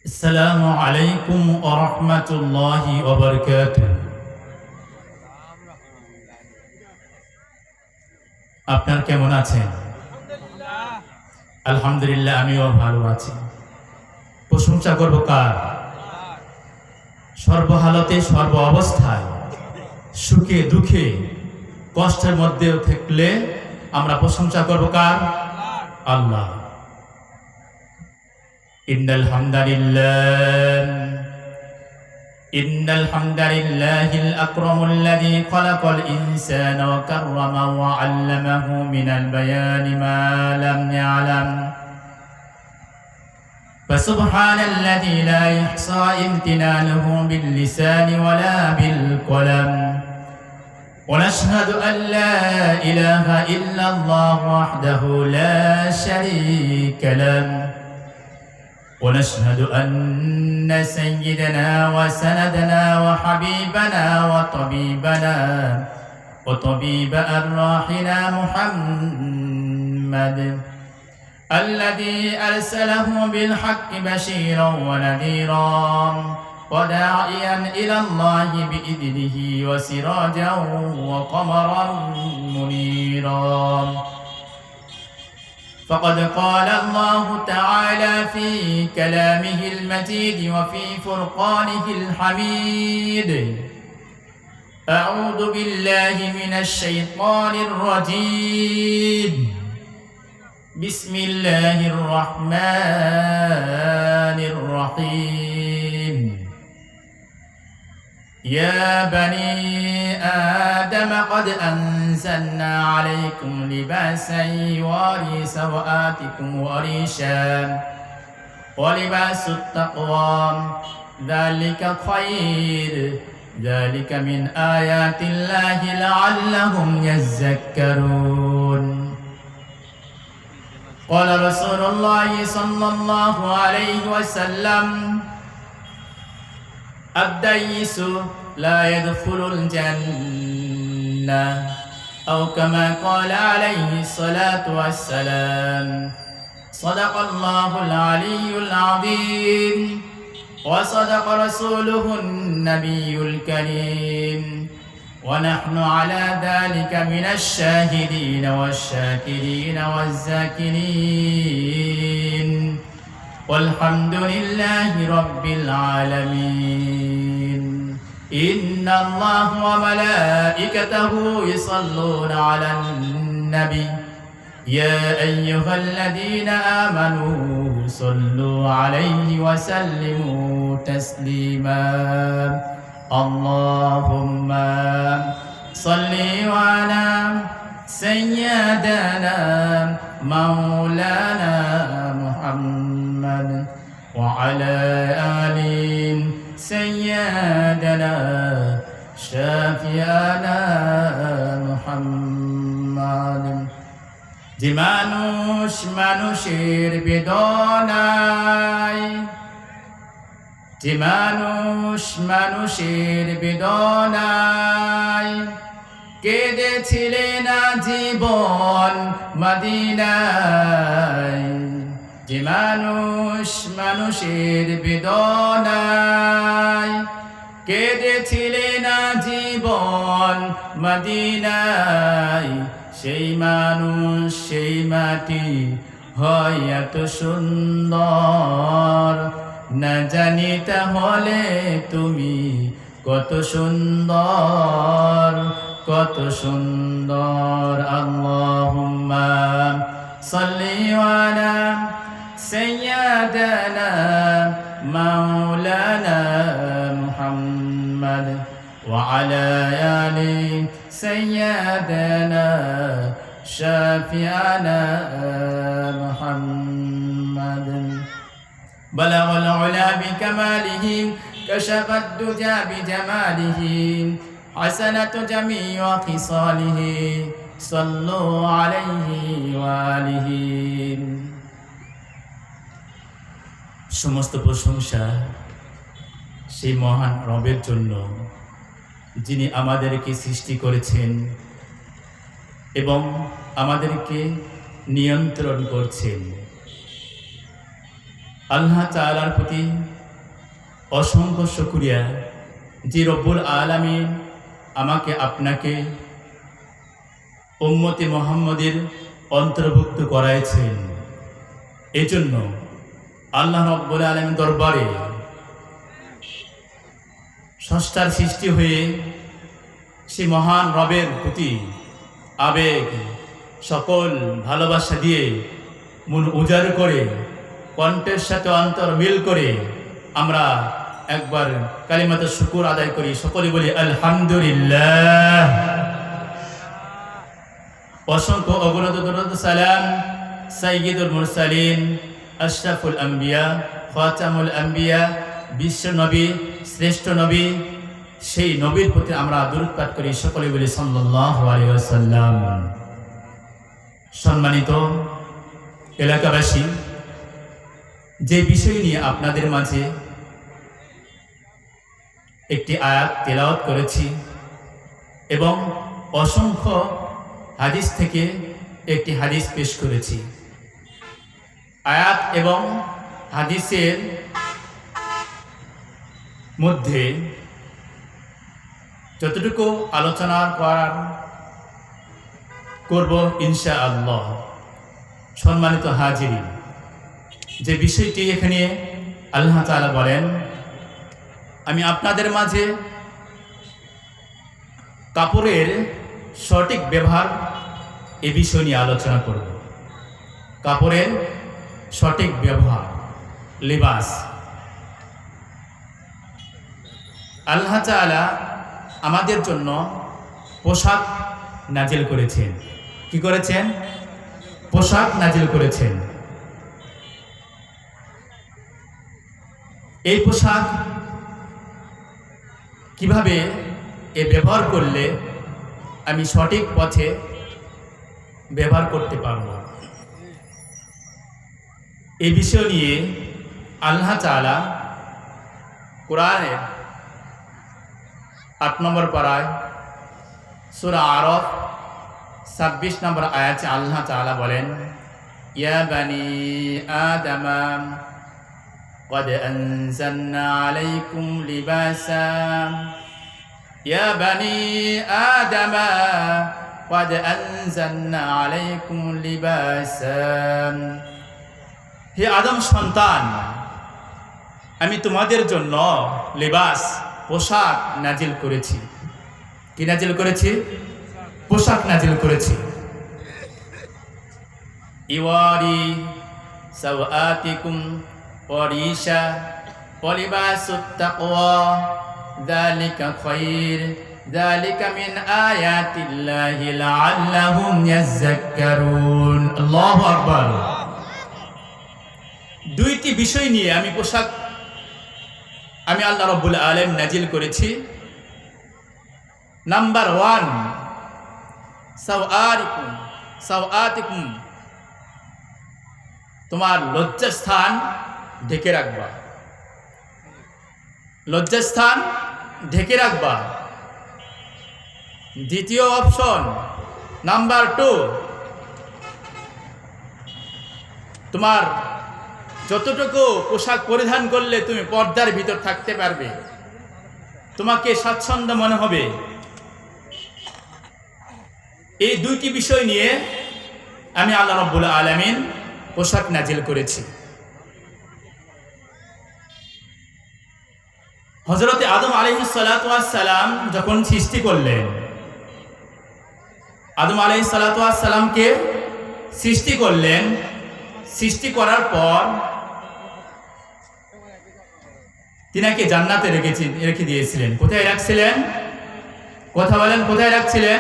আসসালামু আলাইকুম ওয়া রাহমাতুল্লাহি ওয়া বারাকাতুহু। আপনারা কেমন আছেন? আলহামদুলিল্লাহ, আমিও ভালো আছি। প্রশংসা করব কার? সর্বহালতে, সর্ব অবস্থায়, সুখে দুঃখে কষ্টের মধ্যেও থাকলে আমরা প্রশংসা করব কার? আল্লাহ। ইন্নাল হামদালিল্লাহিল আকরামুল্লাযী খালাকাল ইনসানা ওয়া কাররামাহু ওয়া 'আল্লামাহু মিনাল বায়ানি মা লাম ইয়ালাম। ফাসুবহানাল্লাযী লা ইহসা ইমতিনানুহু বিল লিসানি ওয়ালা বিল কলাম। ونشهد أن لا إله إلا الله وحده لا شريك له، ونشهد أن سيدنا وسندنا وحبيبنا وطبيب أرواحنا محمد الذي أرسله بالحق بشيرا ونذيرا وداعيا إلى الله بإذنه وسراجا وقمرا منيرا. فقد قال الله تعالى في كلامه المجيد وفي فرقانه الحميد: أعوذ بالله من الشيطان الرجيم، بسم الله الرحمن الرحيم. يا بني آدم قد أنزلنا عليكم لباسا يواري سوآتكم وريشا ولباس التقوى ذلك خير، ذلك من آيات الله لعلهم يذكرون. قال رسول الله صلى الله عليه وسلم: الديس لا يدخل الجنة، أو كما قال عليه الصلاة والسلام. صدق الله العلي العظيم وصدق رسوله النبي الكريم، ونحن على ذلك من الشاهدين والشاكرين والذاكرين، والحمد لله رب العالمين. إن الله وملائكته يصلون على النبي، يا أيها الذين آمنوا صلوا عليه وسلموا تسليما. اللهم صل على سيدنا مولانا محمد وعلى آل سيدنا شافعنا محمد. যে মানুষ মানুষের বেদনায়, যে মানুষ মানুষের বেদনায় কেঁদেছিলেন জীবন মদিনায়, যে মানুষ মানুষের বেদনায় কেঁদেছিলেন জীবন মদিনায়, সেই মানুষ সেই মাটি হয় এত সুন্দর, না জানি তাহলে তুমি কত সুন্দর, কত সুন্দর। আল্লাহুম্মা সাল্লি আলা সাইয়্যিদানা মাওলানা মুহাম্মদ ওয়া আলা আলি সাইয়্যিদানা শাফিআনা মুহাম্মদ। بلغ العلا بكماله، كشف الدجى بجماله، حسنة جميع خصاله، صلوا عليه وآله. সমস্ত প্রশংসা সেই মহান রবের জন্য, যিনি আমাদেরকে সৃষ্টি করেছেন এবং আমাদেরকে নিয়ন্ত্রণ করছেন। আল্লাহ তাআলার প্রতি অসংখ্য শুকরিয়া যে রব্বুল আলামিন আমাকে আপনাকে উম্মতে মুহাম্মদের অন্তর্ভুক্ত করাইছেন। এজন্য আল্লাহ রব্বুল আলামিন দরবারে স্রষ্টার সৃষ্টি হয়ে সে মহান রবের প্রতি আবেগ সকল ভালোবাসা দিয়ে মন উজাড় করে কণ্ঠের সাথে অন্তর মিল করে আমরা একবার কালিমাতুশ শুকর আদায় করি। সকলে বলি আলহামদুলিল্লাহ। অসংখ্য অগণিত দরুদ সালাম সাইয়্যিদুল মুরসালিন আশরাফুল আম্বিয়া খাতামুল আম্বিয়া বিশ্ব নবী শ্রেষ্ঠ নবী সেই নবীর প্রতি আমরা দরুদ পাঠ করি। সকলে বলি সাল্লাল্লাহু আলাইহি ওয়াসাল্লাম। সম্মানিত এলাকাবাসী, যে বিষয় নিয়ে আপনাদের মাঝে একটি আয়াত তেলাওয়াত করেছি এবং অসংখ্য হাদিস থেকে একটি হাদিস পেশ করেছি, আয়াত এবং হাদিসের মধ্যে যতটুকু আলোচনা করব ইনশাআল্লাহ। সম্মানিত হাজিরিন, যে বিষয়টি এখানে আল্লাহ তাআলা বলেন, আমি আপনাদের মাঝে কাপড়ের সঠিক ব্যবহার এ বিষয় নিয়ে আলোচনা করব। কাপড়ের সঠিক ব্যবহার, লিবাস। আল্লাহ তাআলা আমাদের জন্য পোশাক নাজিল করেছেন। কি করেছেন? পোশাক নাজিল করেছেন। এই পোশাক কিভাবে ব্যবহার করলে আমি সঠিক পথে ব্যবহার করতে পারব, এই বিষয় নিয়ে আল্লাহ তাআলা কোরআনের 8 নম্বর পারায় সূরা আরাফ 26 নম্বর আয়াতে আল্লাহ তাআলা বলেন, ইয়া বানি আদমা قد أنزلنا عليكم لباسا يا بني آدم قد أنزلنا عليكم لباسا হে আদম সন্তান, আমি তোমাদের জন্য লিবাস পোশাক নাজিল করেছি। কি নাজিল করেছি? পোশাক নাজিল করেছি। ইওয়ারি সাওআতিকুম ওয়ারিশা ওয়ালিবাসুত তাকওয়া যালিকা খায়র যালিকা মিন আয়াতিল্লাহি লাআল্লাহুম ইয়াযাক্কারুন। আল্লাহু আকবার। দুইটি বিষয় নিয়ে আমি আল্লাহ রাব্বুল আলামিন নাজিল করেছি। নাম্বার 1, সাওআতিকুম, তোমার লজ্জাস্থান ঢেকে রাখবা। লজ্জাস্থান ঢেকে রাখবা। দ্বিতীয় অপশন, নাম্বার 2, তোমার যতটুকু পোশাক পরিধান করলে তুমি পর্দার ভিতর থাকতে পারবে, তোমাকে স্বাচ্ছন্দ্য মনে হবে। এই দুইটি বিষয় নিয়ে আমি আল্লাহ রাব্বুল আলামিন পোশাক নাজিল করেছি। হযরত আদম আলাইহিস সালাতু ওয়াস সালাম যখন সৃষ্টি করলেন, আদম আলাইহিস সালাতু ওয়াস সালামকে সৃষ্টি করলেন। সৃষ্টি করার পর তিনাকে জান্নাতে রেখে দিয়েছিলেন। কোথায় রাখছিলেন? কথা বলেন, কোথায় রাখছিলেন?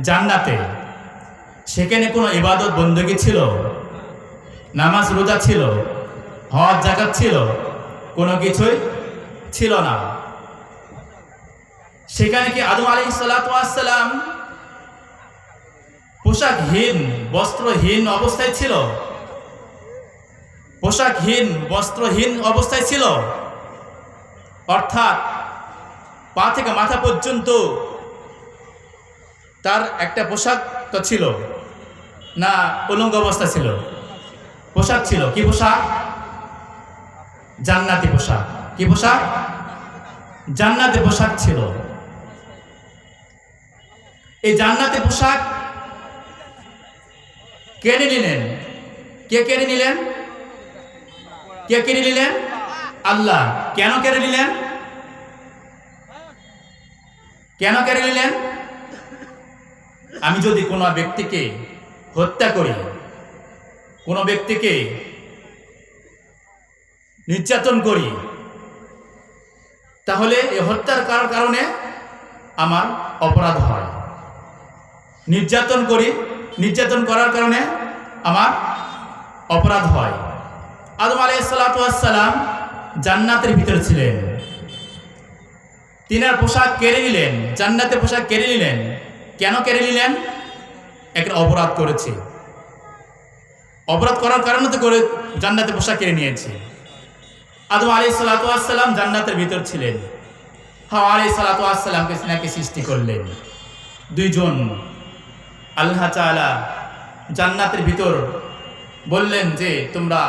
জান্নাতে। সেখানে কোনো ইবাদত বندگی ছিল? নামাজ রোজা ছিল? হজ যাকাত ছিল? কোনো কিছুই ছিল না। সেখানে কি আদম আলাইহিস সালাতু ওয়াস সালাম পোশাকহীন বস্ত্রহীন অবস্থায় ছিল? পোশাকহীন বস্ত্রহীন অবস্থায় ছিল। অর্থাৎ পা থেকে মাথা পর্যন্ত তার একটা পোশাক তো ছিল না, উলঙ্গ অবস্থা ছিল? পোশাক ছিল। কি পোশাক? জান্নাতি পোশাক। কি পোশাক? জান্নাতের পোশাক ছিল। এই জান্নাতের পোশাক কেড়ে নিলেন। কে কেড়ে নিলেন? কে কেড়ে নিলেন? আল্লাহ। কেন কেড়ে নিলেন? কেন কেড়ে নিলেন? আমি যদি কোনো ব্যক্তিকে হত্যা করি, কোনো ব্যক্তিকে নির্যাতন করি, তাহলে এই হত্যার কারণে আমার অপরাধ হয়। নির্যাতন করি, নির্যাতন করার কারণে আমার অপরাধ হয়। আদম আলাইহিস সালাতু ওয়াস সালাম জান্নাতের ভিতরে ছিলেন, তিনার পোশাক কেড়ে নিলেন, জান্নাতের পোশাক কেড়ে নিলেন। কেন কেড়ে নিলেন? একটা অপরাধ করেছে, অপরাধ করার কারণে তো করে জান্নাতের পোশাক কেড়ে নিয়েছে। আদম আলাইহিস সালাতু ওয়াস সালাম জান্নাতের ভিতর ছিলেন, হাওয়া আলাইহিস সালাতু ওয়াস সালামকে সিনাকে সৃষ্টি করলেন। দুইজন আল্লাহ তাআলা জান্নাতের ভিতর বললেন যে তোমরা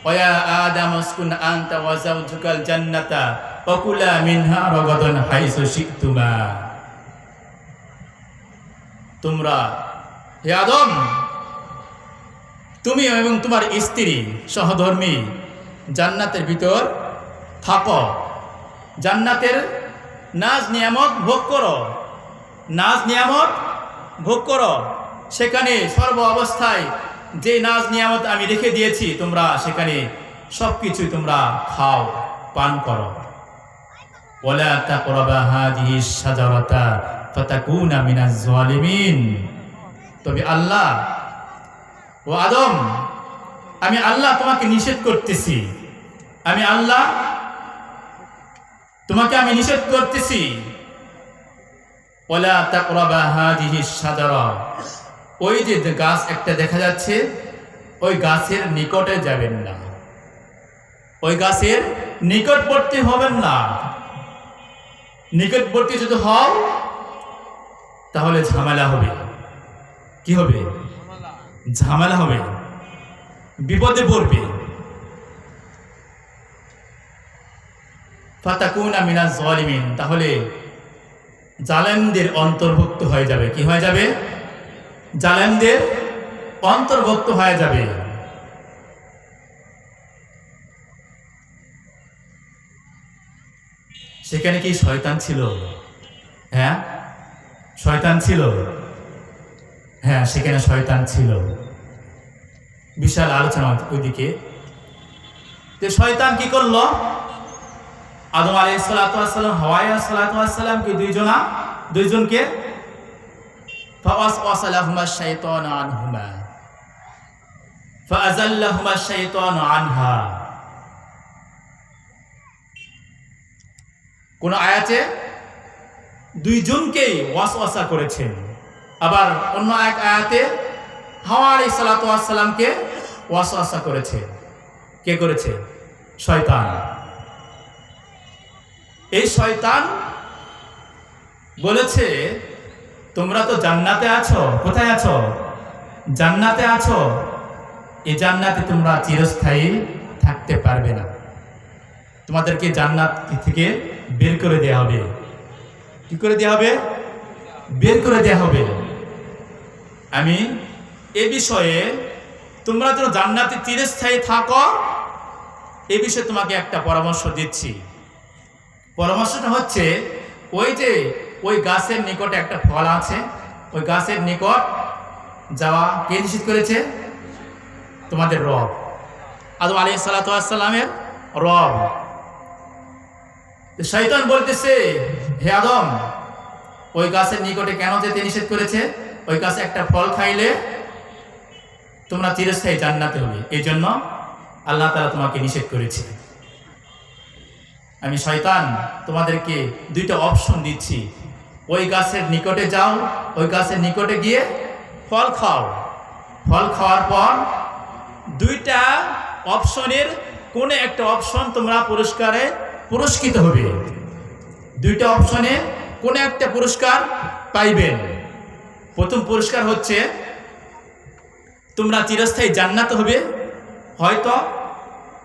ওয়া আদম উসকুন আনতা ওয়া যাওজুকাল জান্নাতা ওয়া কুলা মিনহা রাগাদান হাইসু শি'তুমা। তোমরা, হে আদম, তুমি এবং তোমার স্ত্রী সহধর্মী জান্নাতের ভিতর থাকো, জান্নাতের নাজ নিয়ামত ভোগ করো, নাজ নিয়ামত ভোগ করো। সেখানে সর্ব অবস্থায় যে নাজ নিয়ামত আমি রেখে দিয়েছি তোমরা সেখানে সবকিছু তোমরা খাও, পান করো। ওয়ালা তাকরাবা হাযিহিশ শাজারাতা ফাতাকুনা মিনাজ জালিমিন। তবে আল্লাহ, ও আদম, আমি আল্লাহ তোমাকে নিষেধ করতেছি, আমি আল্লাহ তোমাকে আমি নিষেধ করতেছি। ওয়ালা তাকরাবা হাযিহিশ শাজারা, ওই যে গাছ একটা দেখা যাচ্ছে, ওই গাছের নিকটে যাবেন না, ওই গাছের নিকটবর্তী হবেন না। নিকটবর্তী যদি হও তাহলে ঝামেলা হবে। কি হবে? ঝামেলা হবে, বিপদে পড়বে। ফাতাকুনা মিনাজ জালিমিন, তাহলে জালেমদের অন্তর্ভুক্ত হয়ে যাবে। কি হয়ে যাবে? জালেমদের অন্তর্ভুক্ত হয়ে যাবে। সেখানে কি শয়তান ছিল? হ্যাঁ, শয়তান ছিল। হ্যাঁ, সেখানে শয়তান ছিল। বিশাল আলোচনা ওইদিকে। যে শয়তান কি করলো? আদম আলাইহিস সালাতু ওয়াস সালাম, হাওয়া আলাইহিস সালাতু ওয়াস সালাম কি দুইজনকে ফাওয়াসওয়াসা লাহুমাশ শাইতানু আনহুমা ফাআযাল্লাহুমাশ শাইতানু আনহা। কোন আয়াতে দুইজনকেই ওয়াসওয়াসা করেছেন, আবার অন্য এক আয়াতে হাওয়া আলাইহিস সালাতু ওয়াস সালামকে ওয়াসওয়াসা করেছে। কে করেছে? শয়তান। এই শয়তান বলেছে তোমরা তো জান্নাতে আছো। কোথায় আছো? জান্নাতে আছো। এই জান্নাতে তোমরা চিরস্থায়ী থাকতে পারবে না, তোমাদেরকে জান্নাত থেকে বের করে দেয়া হবে। কি করে দেয়া হবে? বের করে দেয়া হবে। আমি এ বিষয়ে, তোমরা যেন জান্নাতে চিরস্থায়ী থাকো, এ বিষয়ে তোমাকে একটা পরামর্শ দিচ্ছি। পরামর্শটা হচ্ছে, ওই যে ওই গাছের নিকটে একটা ফল আছে, ওই গাছের নিকট যাওয়া কে নিষেধ করেছে? তোমাদের রব, আদম আলাইহিস সালাতু ওয়াস সালামের রব। শয়তান বলতেছে, হে আদম, ওই গাছের নিকটে কেন যেতে নিষেধ করেছে? ওই গাছে একটা ফল খাইলে তোমরা চিরস্থায়ী জান্নাতে হবে, এই জন্য আল্লাহ তাআলা তোমাকে নিষেধ করেছে। আমি শয়তান তোমাদেরকে দুইটা অপশন দিচ্ছি, ওই গাছের নিকটে যাও, ওই গাছের নিকটে গিয়ে ফল খাও। ফল খাওয়ার পর দুইটা অপশনের কোন একটা অপশন তোমরা পুরস্কৃত হবে। দুইটা অপশনে কোন একটা পুরস্কার পাইবেন। প্রথম পুরস্কার হচ্ছে তোমরা চিরস্থায়ী জান্নাত হবে, হয়তো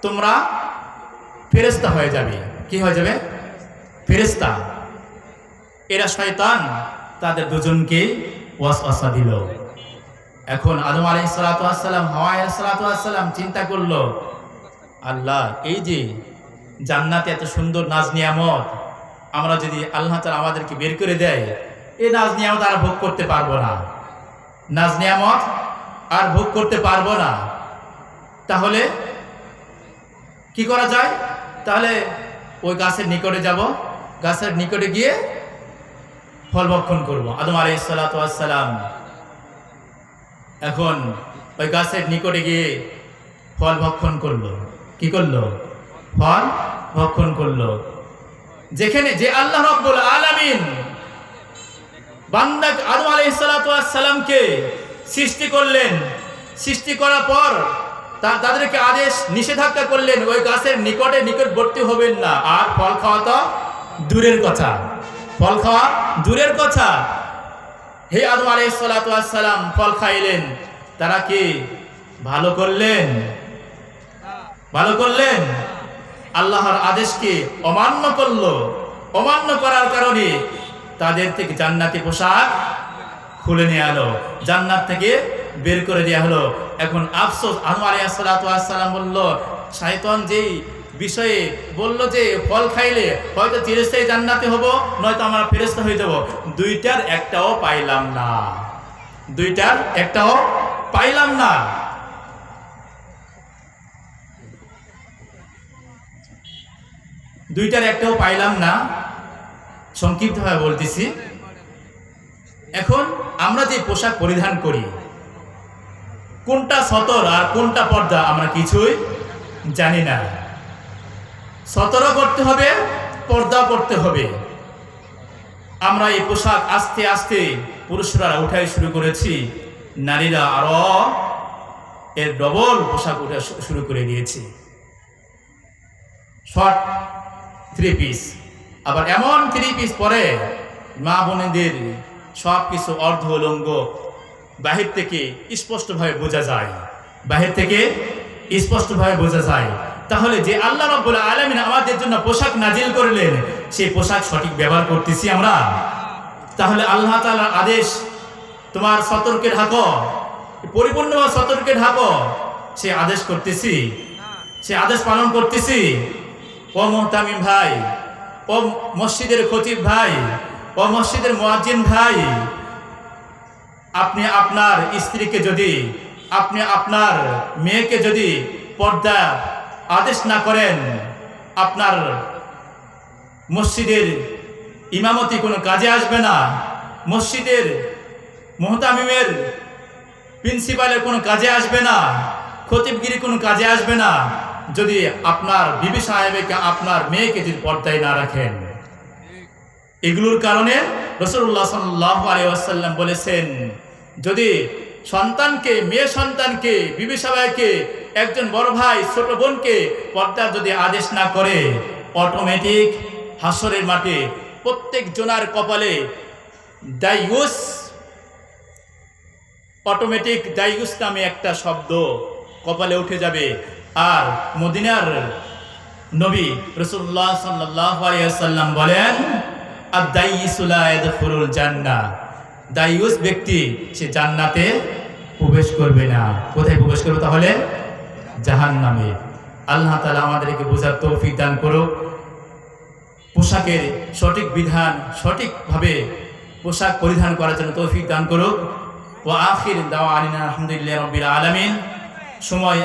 তোমরা ফেরেশতা হয়ে যাবে। কি হয়ে যাবে? ফেরেশতা। এরা শয়তান তাদের দুজনকে ওয়াসওয়াসা দিল। এখন আদম আলাইহিস সালাতু ওয়াস সালাম, হাওয়া আলাইহিস সালাতু ওয়াস সালাম চিন্তা করলো, আল্লাহ এই যে জান্নাতে এত সুন্দর নাজ নিয়ামত, আমরা যদি আল্লাহ তাআলা আমাদেরকে বের করে দেয়, এই নাজ নিয়ামত আর ভোগ করতে পারবো না, নাজ নিয়ামত আর ভোগ করতে পারবো না। তাহলে কি করা যায়? তাহলে ওই গাছের নিকটে যাব, গাছের নিকটে গিয়ে ফল ভক্ষণ করব। আদম আলাইহিস সালাতু ওয়াস সালাম এখন ওই গাছের নিকটে গিয়ে ফল ভক্ষণ করলো। কি করলো? ফল ভক্ষণ করলো। যেখানে যে আল্লাহ রাব্বুল আলামিন বান্দা আদম আলাইহিস সালাতু ওয়াস সালামকে সৃষ্টি করলেন, সৃষ্টি করার পর তাদেরকে আদেশ নিষেধাজ্ঞা করলেন ওই গাছের নিকটবর্তী হবেন না, আর ফল খাওয়া তো দূরের কথা, ফল খাওয়া দূরের কথা। হে আদম আলাইহিস সালাতু ওয়াস সালাম ফল খাইলেন, তারা কি ভালো করলেন? ভালো করলেন? আল্লাহর আদেশকে অমান্য করলো। অমান্য করার কারণে তাদের থেকে জান্নাতি পোশাক খুলে নিয়ে এলো, জান্নাত থেকে বের করে দেওয়া হলো। এখন আফসোস, আদম আলাইহিস সালাতু ওয়াস সালাম বলল, শয়তান যেই বিষয়ে বলল যে ফল খাইলে হয়তো চিরস্থায়ী জান্নাতে হব, নয়তো আমরা ফেরেশতা হয়ে যাব, দুইটার একটাও পাইলাম না, দুইটার একটাও পাইলাম না। দুইটার একটাও পাইলাম না। সংক্ষিপ্তভাবে বলতেছি, এখন আমরা যে পোশাক পরিধান করি, কোনটা সতর আর কোনটা পর্দা আমরা কিছুই জানি না। সতরও করতে হবে, পর্দাও করতে হবে। আমরা এই পোশাক আস্তে আস্তে পুরুষরা উঠাই শুরু করেছি, নারীরা আরো এর ডবল পোশাক উঠা শুরু করে দিয়েছে। শর্ট থ্রি পিস, আবার এমন থ্রি পিস পরে মা বোনেদের সব কিছু অর্ধ উলঙ্গ বাহির থেকে স্পষ্টভাবে বোঝা যায়, বাহির থেকে স্পষ্টভাবে বোঝা যায়। তাহলে যে আল্লাহ রাব্বুল আলামিন আমাদের জন্য পোশাক নাজিল করলেন, সেই পোশাক সঠিক ব্যবহার করতেছি আমরা? তাহলে আল্লাহ তাআলার আদেশ, তোমার সতর্কে ঢাকো, পরিপূর্ণভাবে সতর্কে ঢাকো, সে আদেশ করতেছি, সে আদেশ পালন করতেছি? ও মুহতামিম ভাই, ও মসজিদের খতিব ভাই, ও মসজিদের মুয়াজ্জিন ভাই, আপনি আপনার স্ত্রীকে যদি, আপনি আপনার মেয়েকে যদি পর্দা আদেশ না করেন, আপনার মসজিদের ইমামতি কোনো কাজে আসবে না, মসজিদের মুহতামিমের প্রিন্সিপালের কোনো কাজে আসবে না, খতিবগিরি কোনো কাজে আসবে না, যদি আপনার বিবি সাহেবকে, আপনার মেয়েকে যদি পর্দায় না রাখেন। এগুলোর কারণে রাসূলুল্লাহ সাল্লাল্লাহু আলাইহি ওয়াসাল্লাম বলেছেন, যদি সন্তানকে, মেয়ে সন্তানকে, বিবি সাহেবকে, একজন বড় ভাই ছোট বোনকে পর্দা যদি আদেশ না করে, অটোমেটিক হাসরের মাঠে প্রত্যেক জনার কপালে দায়ুস, অটোমেটিক দায়ুস নামে একটা শব্দ কপালে উঠে যাবে। আর মদিনার নবী রাসূলুল্লাহ সাল্লাল্লাহু আলাইহি ওয়াসাল্লাম বলেন, আদ-দাইয়িসু লা ইয়াদখুলুল জান্নাহ, দায়ুস ব্যক্তি সে জান্নাতে প্রবেশ করবে না। কোথায় প্রবেশ করবে তাহলে? জাহান্নামে। আল্লাহ তাআলা আমাদেরকে বোঝার তৌফিক দান করুক, পোশাকের সঠিক বিধান, সঠিকভাবে পোশাক পরিধান করার জন্য তৌফিক দান করুক। ওয়া আখির দাওয়ানা আলহামদুলিল্লাহি রাব্বিল আলামিন। সময়